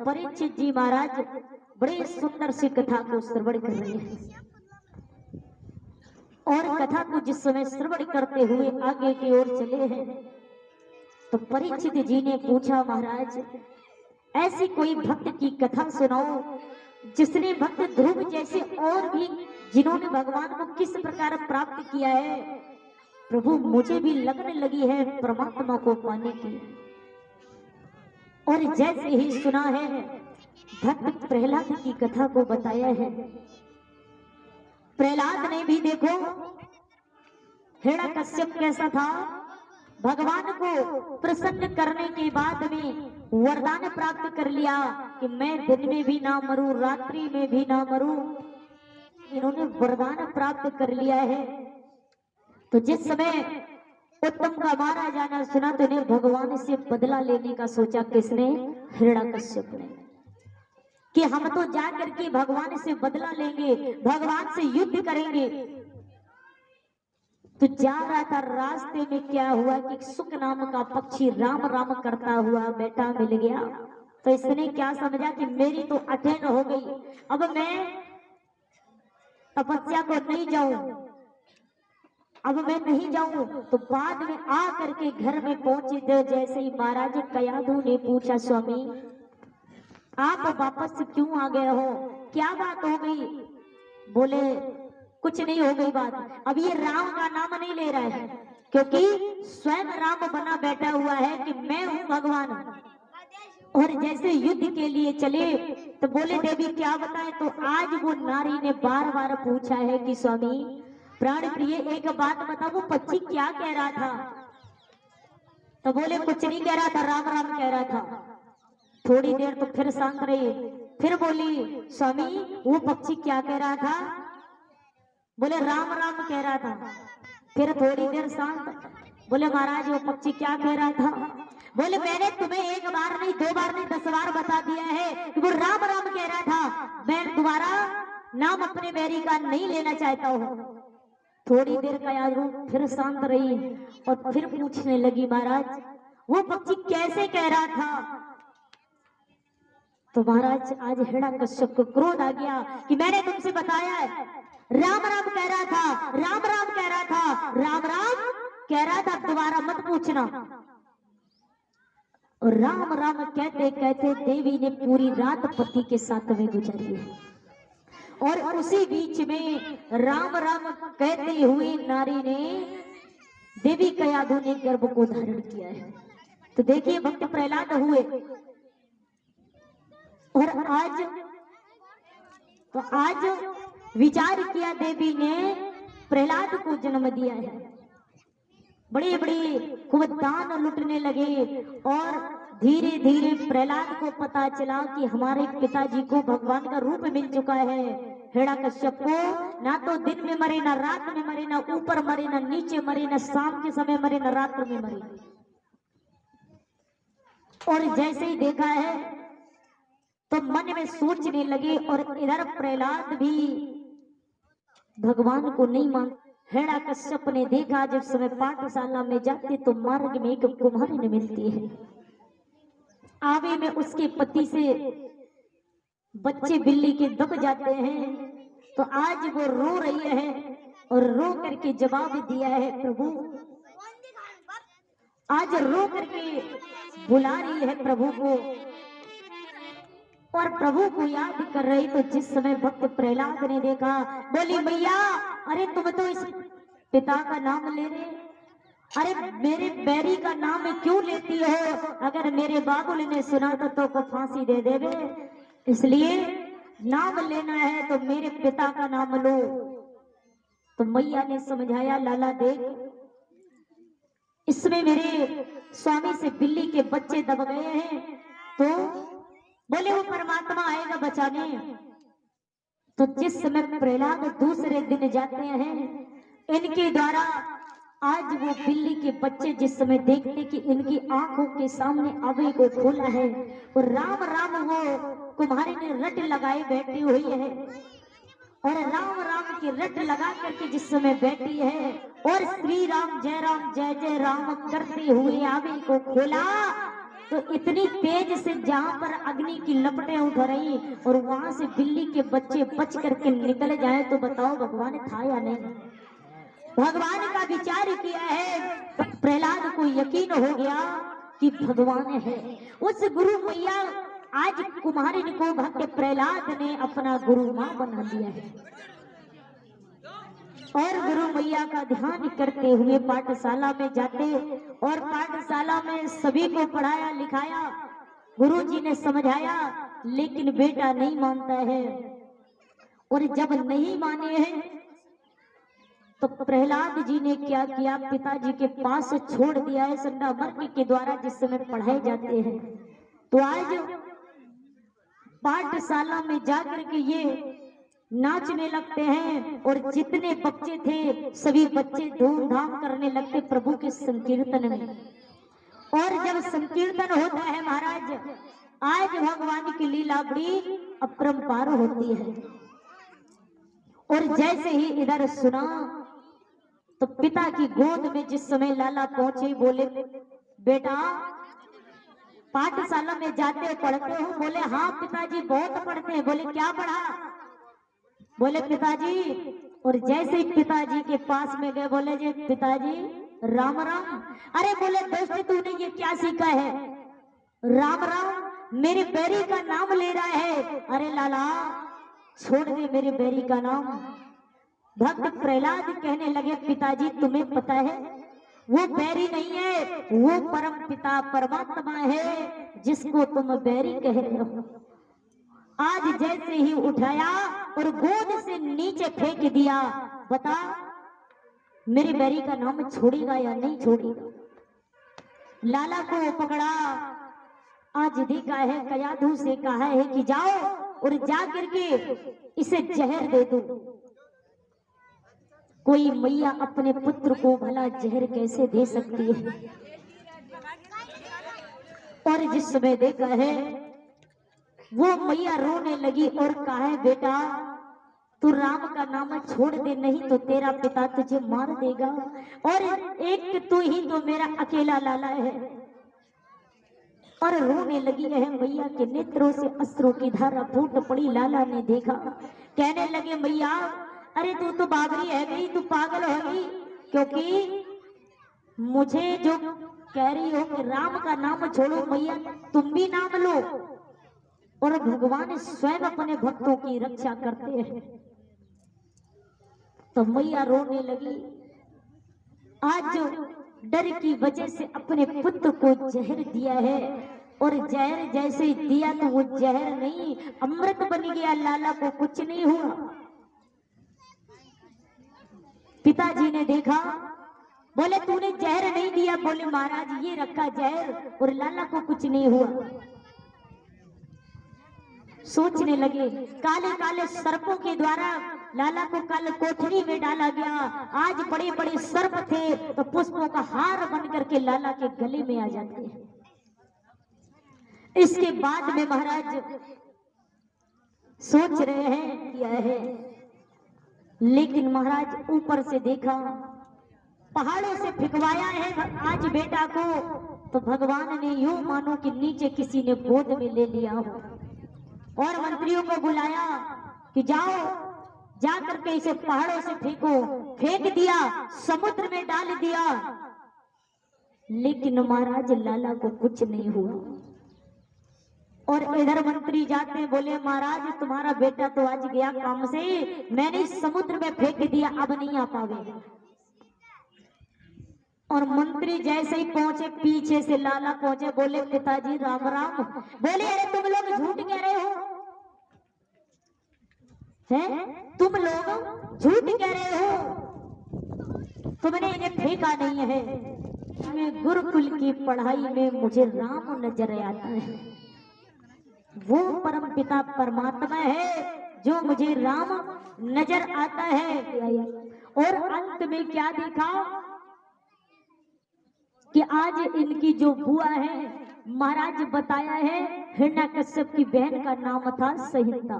परीक्षित जी महाराज बड़े सुंदर सी कथा को श्रवण कर रहे हैं और कथा को जिस समय श्रवण करते हुए आगे की ओर चले हैं तो परीक्षित जी ने पूछा, महाराज ऐसी कोई भक्त की कथा सुनाओ जिसने भक्त ध्रुव जैसे और भी जिन्होंने भगवान को किस प्रकार प्राप्त किया है। प्रभु मुझे भी लगने लगी है परमात्मा को पाने की। और जैसे ही सुना है भक्त प्रहलाद की कथा को बताया है। प्रहलाद ने भी देखो हिरण्यकश्यप कैसा था, भगवान को प्रसन्न करने के बाद में वरदान प्राप्त कर लिया कि मैं दिन में भी ना मरूं, रात्रि में भी ना मरूं। इन्होंने वरदान प्राप्त कर लिया है। तो जिस समय उत्तम का मारा जाना सुना तो इन्हें भगवान से बदला लेने का सोचा। किसने? हिरण्यकश्यप ने, कि हम तो जाकर के भगवान से बदला लेंगे, भगवान से युद्ध करेंगे। तो जा रहा था, रास्ते में क्या हुआ कि सुक नाम का पक्षी राम राम करता हुआ बेटा मिल गया। तो इसने क्या समझा कि मेरी तो अटेंड हो गई, अब मैं तपस्या को नहीं जाऊं, अब मैं नहीं जाऊं। तो बाद में आ करके घर में पहुंचे थे। जैसे ही महाराज कयाधु ने पूछा, स्वामी आप वापस क्यों आ गए हो, क्या बात हो गई? बोले कुछ नहीं हो गई बात, अब ये राम का नाम नहीं ले रहा है क्योंकि स्वयं राम बना बैठा हुआ है कि मैं हूं भगवान। और जैसे युद्ध के लिए चले तो बोले देवी क्या बताएं। तो आज वो नारी ने बार बार पूछा है कि स्वामी प्राण प्रिय एक बात बता, वो पक्षी क्या कह रहा था? तो बोले कुछ नहीं कह रहा था, राम राम कह रहा था। थोड़ी देर तो फिर शांत रही, फिर बोली स्वामी वो पक्षी क्या कह रहा था? बोले राम राम कह रहा था। फिर थोड़ी देर शांत, बोले महाराज वो पक्षी क्या कह रहा था? बोले मैंने तुम्हें एक बार नहीं, दो बार नहीं, 10 बार बता दिया है कि वो राम राम कह रहा था। मैं दोबारा नाम अपने बैरी का नहीं लेना चाहता हूँ। थोड़ी देर का याद रू, फिर शांत रही और फिर पूछने लगी, महाराज वो पक्षी कैसे कह रहा था? तो महाराज आज हिरण्यकश्यप को क्रोध आ गया कि मैंने तुमसे बताया है राम राम कह रहा था, राम राम कह रहा था, राम राम कह रहा था, दोबारा मत पूछना। और राम राम कहते कहते देवी ने पूरी रात पति के साथ में गुजारी है। और उसी बीच में राम राम कहते हुए नारी ने देवी कयाधु ने गर्भ को धारण किया है। तो देखिए भक्त प्रहलाद हुए और आज विचार किया देवी ने प्रहलाद को जन्म दिया है। बड़े बड़े खूब दान लुटने लगे और धीरे धीरे प्रहलाद को पता चला कि हमारे पिताजी को भगवान का रूप मिल चुका है। हिरण्यकश्यप को ना तो दिन में मरे, ना रात में मरे, ना ऊपर मरे, ना नीचे मरे, ना शाम के समय मरे, ना रात्र में मरे। और जैसे ही देखा है तो मन में सोचने लगे और इधर प्रहलाद भी भगवान को नहीं मान। हिरण्यकश्यप ने देखा जब समय पाठशाला में जाते तो मार्ग में एक कुम्हारिन मिलती है। आवे में उसके पति से बच्चे बिल्ली के दब जाते हैं। तो आज वो रो रही है और रो करके जवाब दिया है, प्रभु आज रो करके बुला रही है प्रभु को और प्रभु को याद कर रही। तो जिस समय भक्त प्रहलाद ने देखा, बोली मैया अरे तुम तो इस पिता का नाम ले रहे, अरे मेरे बैरी का नाम क्यों लेती हो? अगर मेरे बाबुल ने सुना तो फांसी दे देवे, इसलिए नाम लेना है तो मेरे पिता का नाम लो। तो मैया ने समझाया, लाला देख इसमें मेरे स्वामी से बिल्ली के बच्चे दब गए हैं, तो बोले वो परमात्मा आएगा बचाने। तो जिस समय प्रहलाद दूसरे दिन जाते हैं इनके द्वारा आज वो बिल्ली के बच्चे जिस समय देखते कि इनकी आंखों के सामने अभय को खोला है और राम राम वो कुम्हारी ने रट लगाए बैठी हुई है और राम राम की रट लगा करके जिस समय बैठी है और श्री राम जय जय राम करते हुए अभय को खोला तो इतनी तेज से जहां पर अग्नि की लपटें उठ रही और वहां से बिल्ली के बच्चे बच करके निकल जाए तो बताओ भगवान था या नहीं। भगवान का विचार किया है तो प्रहलाद को यकीन हो गया कि भगवान है। उस गुरु मैया आज कुमारिन को भक्त प्रहलाद ने अपना गुरु मां बना दिया है और गुरु मैया का ध्यान करते हुए पाठशाला में जाते और पाठशाला में सभी को पढ़ाया लिखाया, गुरु जी ने समझाया, लेकिन बेटा नहीं मानता है। और जब नहीं माने हैं तो प्रहलाद जी ने क्या किया, पिताजी के पास छोड़ दिया है संडामर्ग के द्वारा जिस समय पढ़ाए जाते हैं। तो आज पाठशाला में जाकर के ये नाचने लगते हैं और जितने बच्चे थे सभी बच्चे धूमधाम करने लगते प्रभु के संकीर्तन में। और जब संकीर्तन होता है महाराज, आज भगवान की लीला बड़ी अपरंपार होती है। और जैसे ही इधर सुना तो पिता की गोद में जिस समय लाला पहुंचे, बोले बेटा पाठशाला में जाते हो पढ़ते हो? बोले हाँ पिताजी बहुत पढ़ते हैं। बोले क्या पढ़ा? बोले पिताजी। और जैसे ही पिताजी के पास में गए बोले जी पिताजी राम राम। अरे बोले दोस्त तूने ये क्या सीखा है? राम राम मेरे बैरी का नाम ले रहा है। अरे लाला छोड़ दे मेरे बैरी का नाम। भक्त प्रहलाद कहने लगे पिताजी तुम्हें पता है वो बैरी नहीं है, वो परम पिता परमात्मा है जिसको तुम बैरी कह रहे हो। आज जैसे ही उठाया और गोद से नीचे फेंक दिया, बता मेरे बैरी का नाम छोड़ेगा या नहीं छोड़ेगा? लाला को पकड़ा, आज देखा है कयाधु से कहा है कि जाओ और जा करके इसे जहर दे दो। कोई मैया अपने पुत्र को भला जहर कैसे दे सकती है? और जिस समय देखा है वो मैया रोने लगी और कहा है बेटा तू राम का नाम छोड़ दे, नहीं तो तेरा पिता तुझे मार देगा। और एक तू ही तो मेरा अकेला लाला है। और रोने लगी है। मैया के नेत्रों से अश्रु की धारा फूट पड़ी। लाला ने देखा, कहने लगे मैया अरे तू तो बाबरी है गई, तू पागल हो गई, क्योंकि मुझे जो कह रही हो कि राम का नाम छोड़ो, मैया तुम भी नाम लो। और भगवान स्वयं अपने भक्तों की रक्षा करते हैं। तो मैया रोने लगी। आज जो डर की वजह से अपने पुत्र को जहर दिया है और जहर जैसे दिया तो वो जहर नहीं अमृत बन गया, लाला को कुछ नहीं हुआ। पिताजी ने देखा, बोले तूने जहर नहीं दिया। बोले महाराज ये रखा जहर और लाला को कुछ नहीं हुआ। सोचने लगे काले काले सर्पों के द्वारा लाला को कल कोठरी में डाला गया, आज बड़े बड़े सर्प थे तो पुष्पों का हार बन करके लाला के गले में आ जाते हैं। इसके बाद में महाराज सोच रहे हैं क्या है, लेकिन महाराज ऊपर से देखा पहाड़ों से फिकवाया है आज बेटा को, तो भगवान ने यूं मानो कि नीचे किसी ने गोद में ले लिया हो और मंत्रियों को बुलाया कि जाओ जा करके इसे पहाड़ों से फेंको। फेंक दिया, समुद्र में डाल दिया, लेकिन महाराज लाला को कुछ नहीं हुआ। और इधर मंत्री जाते हैं, बोले महाराज तुम्हारा बेटा तो आज गया काम से, मैंने समुद्र में फेंक दिया, अब नहीं आ पावे। और मंत्री जैसे ही पहुंचे पीछे से लाला पहुंचे, बोले पिताजी राम राम। बोले अरे तुम लोग झूठ कह रहे हो, तुम लोग झूठ कह रहे हो, तुमने इन्हें फेंका नहीं है। मैं गुरुकुल की पढ़ाई में मुझे राम नजर आता है, वो परम पिता परमात्मा है जो मुझे राम नजर आता है। और अंत में क्या देखा कि आज इनकी जो बुआ है, महाराज बताया है हिरण्याकश्यप की बहन का नाम था संहिता।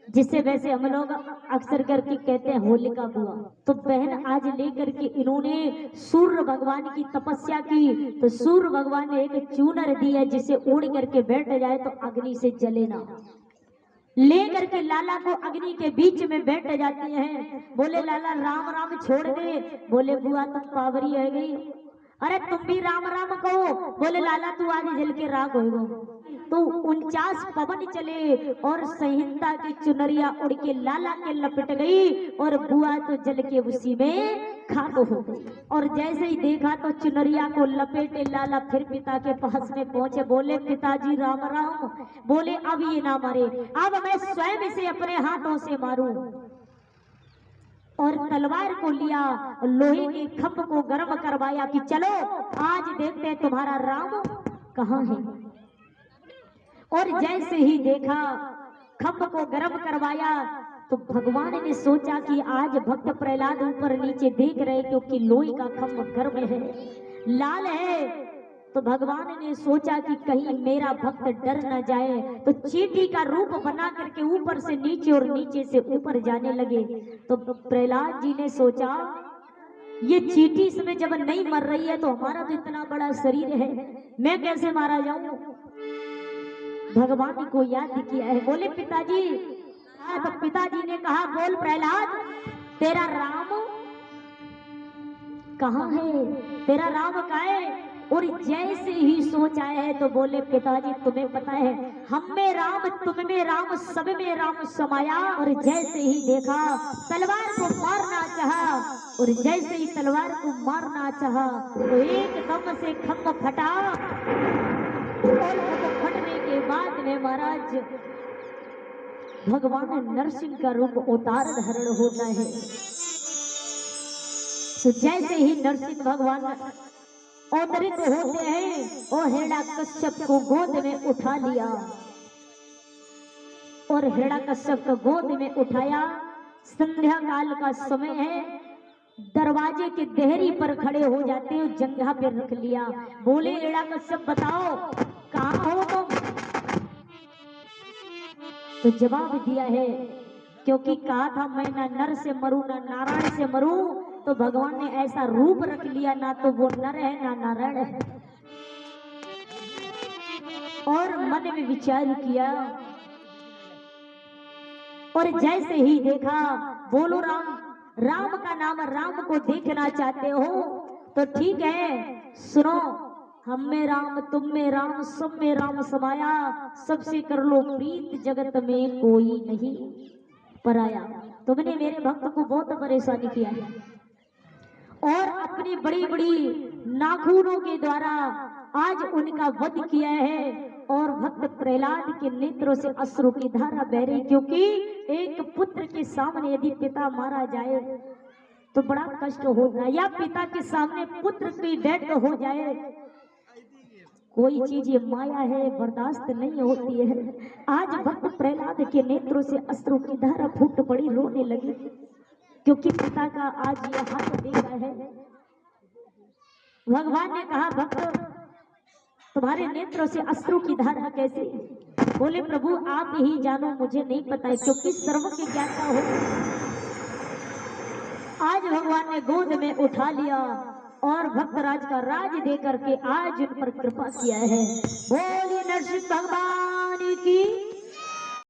जिससे वैसे हम लोग अक्सर करके कहते हैं होलिका बुआ। तो बहन आज लेकर के इन्होंने सूर्य भगवान की तपस्या की, तो सूर्य भगवान ने एक चूनर दी है जिसे उड़ करके बैठ जाए तो अग्नि से जले ना। लेकर के लाला को अग्नि के बीच में बैठ जाती हैं। बोले लाला राम राम छोड़ दे। बोले बुआ तुम पावरी है गई। अरे तुम भी राम राम कहो। बोले लाला तू आज जल के राग हो। तो 49 पवन चले और संहिता की चुनरिया उड़ के लाला के लपट गई और बुआ तो जल के उसी में खाक हो गई। और जैसे ही देखा तो चुनरिया को लपेटे लाला फिर पिता के पास में पहुंचे। बोले पिताजी राम राम। बोले अब ये ना मरे, अब मैं स्वयं इसे अपने हाथों से मारूं। और तलवार को लिया, लोहे के खंभ को गर्म करवाया कि चलो आज देखते हैं तुम्हारा राम कहाँ है। और जैसे ही देखा खंभ को गर्म करवाया तो भगवान ने सोचा कि आज भक्त प्रहलाद ऊपर नीचे देख रहे क्योंकि लोहे का खंभ गर्म है, लाल है। तो भगवान ने सोचा कि कहीं मेरा भक्त डर न जाए, तो चींटी का रूप बना करके ऊपर से नीचे और नीचे से ऊपर जाने लगे। तो प्रहलाद जी ने सोचा ये चींटी इसमें जब नहीं मर रही है तो हमारा तो इतना बड़ा शरीर है, मैं कैसे मारा जाऊं। भगवान को याद किया है। बोले पिताजी। तो पिताजी ने कहा बोल प्रहलाद तेरा राम कहाँ है, तेरा राम कहाँ है। और जैसे ही सोचा है तो बोले पिताजी तुम्हें पता है हम में राम, तुम में राम, सब में राम समाया। और जैसे ही देखा तलवार को मारना चाहा, और जैसे ही तलवार को मारना चाहा तो एकदम से खंभ फटा। और फटने के बाद में महाराज भगवान नरसिंह का रूप अवतार धारण होता है। तो जैसे ही नरसिंह भगवान अवतरित होते हैं और हिरण्यकश्यप को गोद में उठा लिया। और हिरण्यकश्यप को गोद में उठाया। संध्या काल का समय है, दरवाजे के देहरी पर खड़े हो जाते हैं, जंघा पे रख लिया। बोले हिरण्यकश्यप बताओ कहाँ हो तुम। तो जवाब दिया है क्योंकि कहा था मैं ना नर से मरूं ना नारायण से मरूं, तो भगवान ने ऐसा रूप रख लिया ना तो वो नर है ना नारायण है। और मन में विचार किया और जैसे ही देखा बोलो राम, राम का नाम, राम को देखना चाहते हो तो ठीक है सुनो, हम में राम, तुम में राम, सब में राम समाया। सबसे कर लो प्रीत, जगत में कोई नहीं पराया। तुमने मेरे भक्त को बहुत परेशानी किया है और अपनी बड़ी बड़ी नाखूनों के द्वारा आज उनका वध किया है। और भक्त प्रहलाद के नेत्रों से अश्रु की धारा बह रही, क्योंकि एक पुत्र के सामने यदि पिता मारा जाए तो बड़ा कष्ट होता है, या पिता के सामने पुत्र की डेथ हो जाए, कोई चीज ये माया है बर्दाश्त नहीं होती है। आज भक्त प्रहलाद के नेत्रों से अश्रु की धारा फूट पड़ी, रोने लगी क्योंकि पिता का आज यह हाथ देखा है। भगवान ने कहा भक्त तुम्हारे नेत्रों से अश्रु की धारा कैसे। बोले प्रभु आप ही जानो, मुझे नहीं पता है क्योंकि सर्व की ज्ञाता हो। आज भगवान ने गोद में उठा लिया और भक्तराज का राज दे करके आज उन पर कृपा किया है। बोलिए नरसिंह भगवान की।